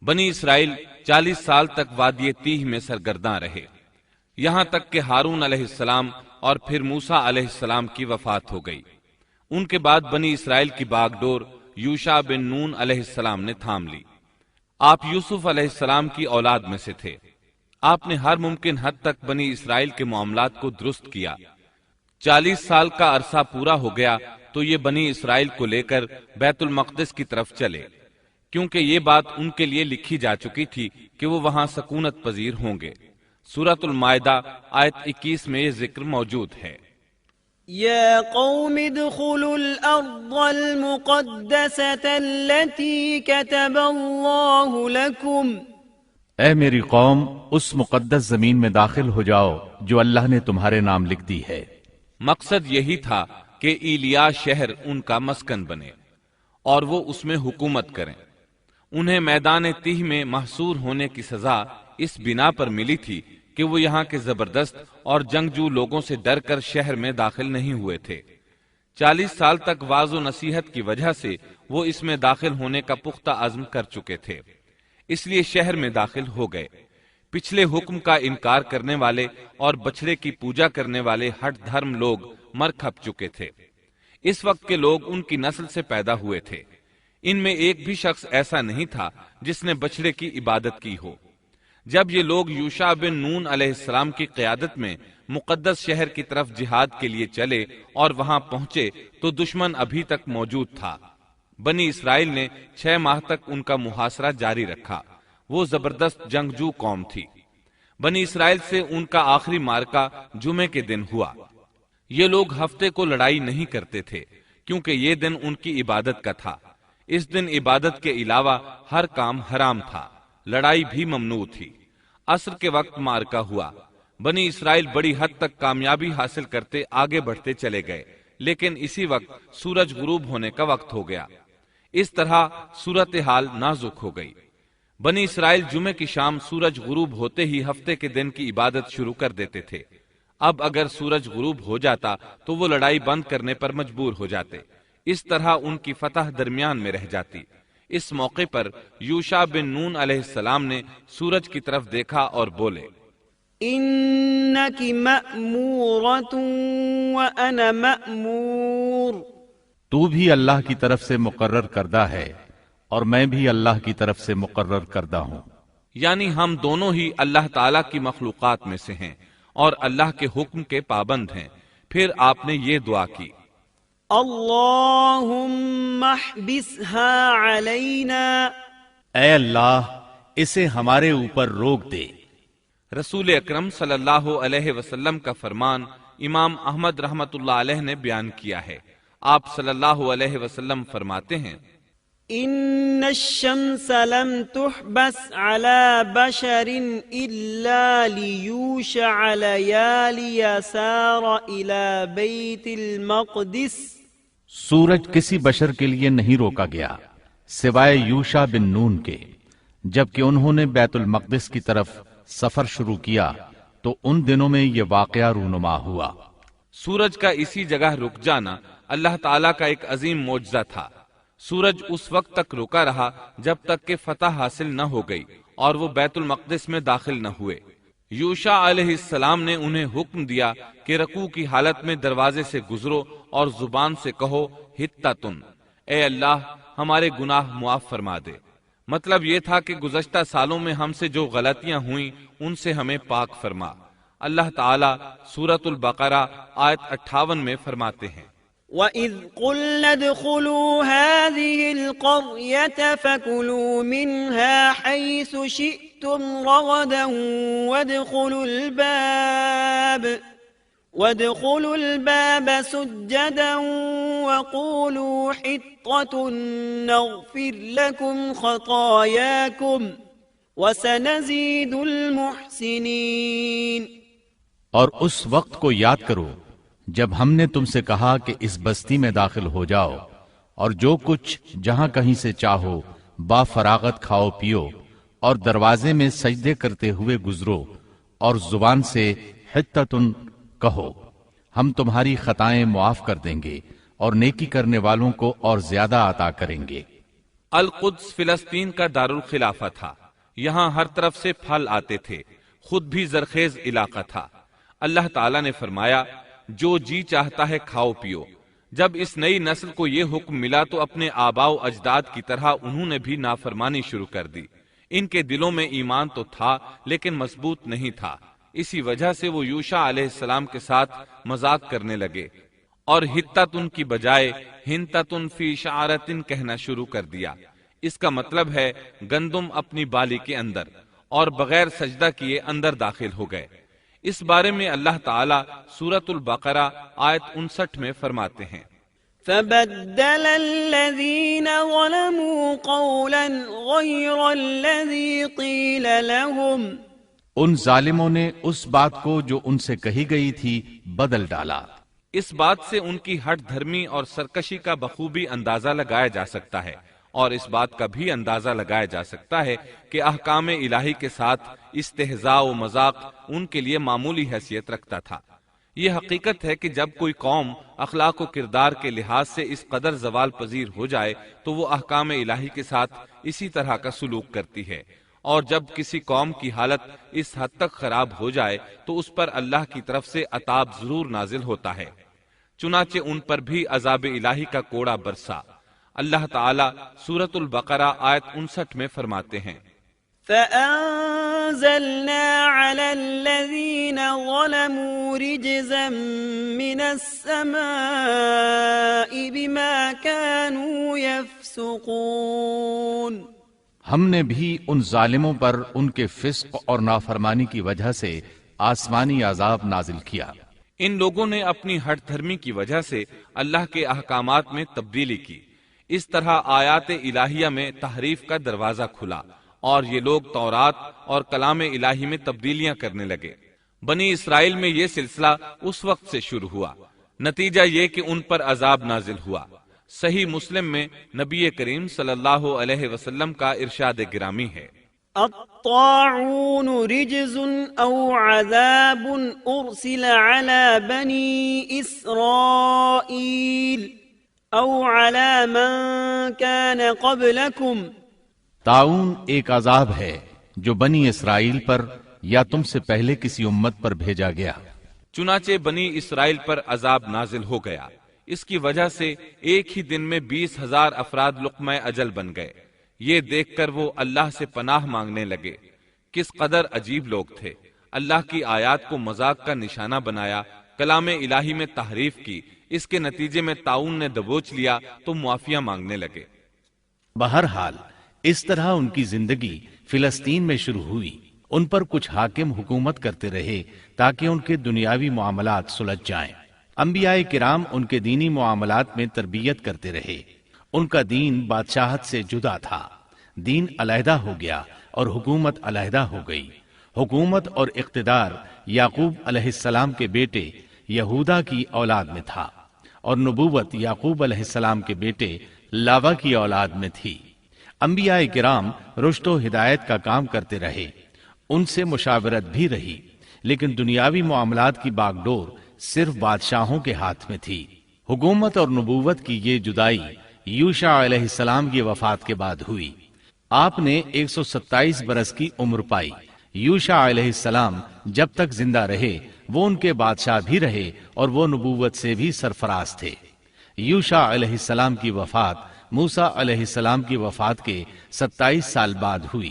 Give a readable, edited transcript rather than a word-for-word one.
بنی اسرائیل 40 سال تک وادی تیہ میں سرگرداں رہے، یہاں تک کہ ہارون علیہ السلام اور پھر موسیٰ علیہ السلام کی وفات ہو گئی۔ ان کے بعد بنی اسرائیل کی باغ ڈور یوشع بن نون علیہ السلام نے تھام لی۔ آپ یوسف علیہ السلام کی اولاد میں سے تھے۔ آپ نے ہر ممکن حد تک بنی اسرائیل کے معاملات کو درست کیا۔ 40 سال کا عرصہ پورا ہو گیا تو یہ بنی اسرائیل کو لے کر بیت المقدس کی طرف چلے، کیونکہ یہ بات ان کے لیے لکھی جا چکی تھی کہ وہ وہاں سکونت پذیر ہوں گے۔ سورۃ المائدہ آیت 21 میں یہ ذکر موجود ہے۔ يا قوم ادخلوا الأرض المقدسة التي كتب الله لكم۔ اے میری قوم، اس مقدس زمین میں داخل ہو جاؤ جو اللہ نے تمہارے نام لکھ دی ہے۔ مقصد یہی تھا کہ ایلیا شہر ان کا مسکن بنے اور وہ اس میں حکومت کریں۔ انہیں میدان تیہ میں محصور ہونے کی سزا اس بنا پر ملی تھی کہ وہ یہاں کے زبردست اور جنگجو لوگوں سے ڈر کر شہر میں داخل نہیں ہوئے تھے۔ 40 سال تک واعظ و نصیحت کی وجہ سے وہ اس میں داخل ہونے کا پختہ عزم کر چکے تھے، اس لیے شہر میں داخل ہو گئے۔ پچھلے حکم کا انکار کرنے والے اور بچڑے کی پوجا کرنے والے ہٹ دھرم لوگ مر کھپ چکے تھے۔ اس وقت کے لوگ ان کی نسل سے پیدا ہوئے تھے۔ ان میں ایک بھی شخص ایسا نہیں تھا جس نے بچڑے کی عبادت کی ہو۔ جب یہ لوگ یوشع بن نون علیہ السلام کی قیادت میں مقدس شہر کی طرف جہاد کے لیے چلے اور وہاں پہنچے تو دشمن ابھی تک موجود تھا۔ بنی اسرائیل نے 6 ماہ تک ان کا محاصرہ جاری رکھا۔ وہ زبردست جنگجو قوم تھی۔ بنی اسرائیل سے ان کا آخری معرکہ جمعے کے دن ہوا۔ یہ لوگ ہفتے کو لڑائی نہیں کرتے تھے کیونکہ یہ دن ان کی عبادت کا تھا۔ اس دن عبادت کے علاوہ ہر کام حرام تھا، لڑائی بھی ممنوع تھی۔ عصر کے وقت معرکہ ہوا۔ بنی اسرائیل بڑی حد تک کامیابی حاصل کرتے آگے بڑھتے چلے گئے، لیکن اسی وقت سورج غروب ہونے کا وقت ہو گیا۔ اس طرح صورتحال نازک ہو گئی۔ بنی اسرائیل جمعے کی شام سورج غروب ہوتے ہی ہفتے کے دن کی عبادت شروع کر دیتے تھے۔ اب اگر سورج غروب ہو جاتا تو وہ لڑائی بند کرنے پر مجبور ہو جاتے، اس طرح ان کی فتح درمیان میں رہ جاتی۔ اس موقع پر یوشع بن نون علیہ السلام نے سورج کی طرف دیکھا اور بولے، إنك مأمورة وأنا مأمور۔ تو بھی اللہ کی طرف سے مقرر کردہ ہے اور میں بھی اللہ کی طرف سے مقرر کردہ ہوں۔ یعنی ہم دونوں ہی اللہ تعالیٰ کی مخلوقات میں سے ہیں اور اللہ کے حکم کے پابند ہیں۔ پھر آپ نے یہ دعا کی، اللہم احبسها علینا۔ اے اللہ، اسے ہمارے اوپر روک دے۔ رسول اکرم صلی اللہ علیہ وسلم کا فرمان امام احمد رحمت اللہ علیہ نے بیان کیا ہے۔ آپ صلی اللہ علیہ وسلم فرماتے ہیں، ان الشمس لم تحبس على بشر الا ليوشع ليالي سار الى بیت المقدس۔ سورج کسی بشر کے لیے نہیں روکا گیا سوائے یوشع بن نون کے۔ جبکہ انہوں نے بیت المقدس کی طرف سفر شروع کیا تو ان دنوں میں یہ واقعہ رونما ہوا۔ سورج کا اسی جگہ رک جانا اللہ تعالیٰ کا ایک عظیم معجزہ تھا۔ سورج اس وقت تک رکا رہا جب تک کہ فتح حاصل نہ ہو گئی اور وہ بیت المقدس میں داخل نہ ہوئے۔ یوشع علیہ السلام نے انہیں حکم دیا کہ رکوع کی حالت میں دروازے سے گزرو اور زبان سے کہو حتتن، اے اللہ ہمارے گناہ معاف فرما دے۔ مطلب یہ تھا کہ گزشتہ سالوں میں ہم سے جو غلطیاں ہوئیں ان سے ہمیں پاک فرما۔ اللہ تعالیٰ سورۃ البقرہ آیت 58 میں فرماتے ہیں، وَإِذْ قُلْنَا ادْخُلُوا هَٰذِهِ الْقَرْيَةَ فَكُلُوا مِنْهَا حَيْثُ شِئْتُمْ رَغَدًا وَادْخُلُوا الْبَابَ سُجَّدًا وَقُولُوا حِطَّةٌ نَغْفِرْ لَكُمْ خَطَايَاكُمْ وَسَنَزِيدُ الْمُحْسِنِينَ۔ اور اس وقت کو یاد کرو جب ہم نے تم سے کہا کہ اس بستی میں داخل ہو جاؤ اور جو کچھ جہاں کہیں سے چاہو با فراغت کھاؤ پیو اور دروازے میں سجدے کرتے ہوئے گزرو اور زبان سے حتتن کہو، ہم تمہاری خطائیں معاف کر دیں گے اور نیکی کرنے والوں کو اور زیادہ عطا کریں گے۔ القدس فلسطین کا دارالخلافہ تھا، یہاں ہر طرف سے پھل آتے تھے، خود بھی زرخیز علاقہ تھا۔ اللہ تعالیٰ نے فرمایا جو جی چاہتا ہے کھاؤ پیو۔ جب اس نئی نسل کو یہ حکم ملا تو اپنے آباء و اجداد کی طرح انہوں نے بھی نافرمانی شروع کر دی۔ ان کے دلوں میں ایمان تو تھا لیکن مضبوط نہیں تھا، اسی وجہ سے وہ یوشع علیہ السلام کے ساتھ مذاق کرنے لگے اور ہتتن کی بجائے ہنتتن فی شعرتن کہنا شروع کر دیا۔ اس کا مطلب ہے گندم اپنی بالی کے اندر، اور بغیر سجدہ کیے اندر داخل ہو گئے۔ اس بارے میں اللہ تعالیٰ سورۃ البقرہ آیت 59 میں فرماتے ہیں فبدل الذين ظلموا قولا غير الذي قيل لهم، ان ظالموں نے اس بات کو جو ان سے کہی گئی تھی بدل ڈالا۔ اس بات سے ان کی ہٹ دھرمی اور سرکشی کا بخوبی اندازہ لگایا جا سکتا ہے، اور اس بات کا بھی اندازہ لگایا جا سکتا ہے کہ احکام الہی کے ساتھ استہزاء و مذاق ان کے لیے معمولی حیثیت رکھتا تھا۔ یہ حقیقت ہے کہ جب کوئی قوم اخلاق و کردار کے لحاظ سے اس قدر زوال پذیر ہو جائے تو وہ احکام الہی کے ساتھ اسی طرح کا سلوک کرتی ہے، اور جب کسی قوم کی حالت اس حد تک خراب ہو جائے تو اس پر اللہ کی طرف سے عذاب ضرور نازل ہوتا ہے۔ چنانچہ ان پر بھی عذاب الہی کا کوڑا برسا۔ اللہ تعالیٰ سورۃ البقرہ آیت 59 میں فرماتے ہیں فَأَنزَلْنَا عَلَى الَّذِينَ ظَلَمُوا رِجْزًا مِّنَ السَّمَاءِ بِمَا كَانُوا يَفْسُقُونَ، ہم نے بھی ان ظالموں پر ان کے فسق اور نافرمانی کی وجہ سے آسمانی عذاب نازل کیا۔ ان لوگوں نے اپنی ہٹ دھرمی کی وجہ سے اللہ کے احکامات میں تبدیلی کی، اس طرح آیات الہیہ میں تحریف کا دروازہ کھلا، اور یہ لوگ تورات اور کلام الہی میں تبدیلیاں کرنے لگے۔ بنی اسرائیل میں یہ سلسلہ اس وقت سے شروع ہوا، نتیجہ یہ کہ ان پر عذاب نازل ہوا۔ صحیح مسلم میں نبی کریم صلی اللہ علیہ وسلم کا ارشاد گرامی ہے الطاعون رجز او عذاب ارسل على بني اسرائیل او على من كان قبلكم، طاعون ایک عذاب ہے جو بنی اسرائیل پر یا تم سے پہلے کسی امت پر بھیجا گیا۔ چنانچہ بنی اسرائیل پر عذاب نازل ہو گیا، اس کی وجہ سے ایک ہی دن میں 20,000 افراد لقمہ اجل بن گئے۔ یہ دیکھ کر وہ اللہ سے پناہ مانگنے لگے۔ کس قدر عجیب لوگ تھے، اللہ کی آیات کو مذاق کا نشانہ بنایا، کلام الہی میں تحریف کی، اس کے نتیجے میں طاعون نے دبوچ لیا تو معافیہ مانگنے لگے۔ بہرحال اس طرح ان کی زندگی فلسطین میں شروع ہوئی۔ ان پر کچھ حاکم حکومت کرتے رہے تاکہ ان کے دنیاوی معاملات سلجھ جائیں۔ انبیاء کرام ان کے دینی معاملات میں تربیت کرتے رہے۔ ان کا دین بادشاہت سے جدا تھا، دین علیحدہ ہو گیا اور حکومت علیحدہ ہو گئی۔ حکومت اور اقتدار یعقوب علیہ السلام کے بیٹے یہودا کی اولاد میں تھا، اور نبوت یعقوب علیہ السلام کے بیٹے لاوا کی اولاد میں تھی۔ انبیاء کرام رشد و ہدایت کا کام کرتے رہے، ان سے مشاورت بھی رہی، لیکن دنیاوی معاملات کی باغ ڈور صرف بادشاہوں کے ہاتھ میں تھی۔ حکومت اور نبوت کی یہ جدائی یوشع علیہ السلام کی وفات کے بعد ہوئی۔ آپ نے 127 برس کی عمر پائی۔ یوشع علیہ السلام جب تک زندہ رہے وہ ان کے بادشاہ بھی رہے اور وہ نبوت سے بھی سرفراز تھے۔ یوشع علیہ السلام کی وفات موسیٰ علیہ السلام کی وفات کے 27 سال بعد ہوئی۔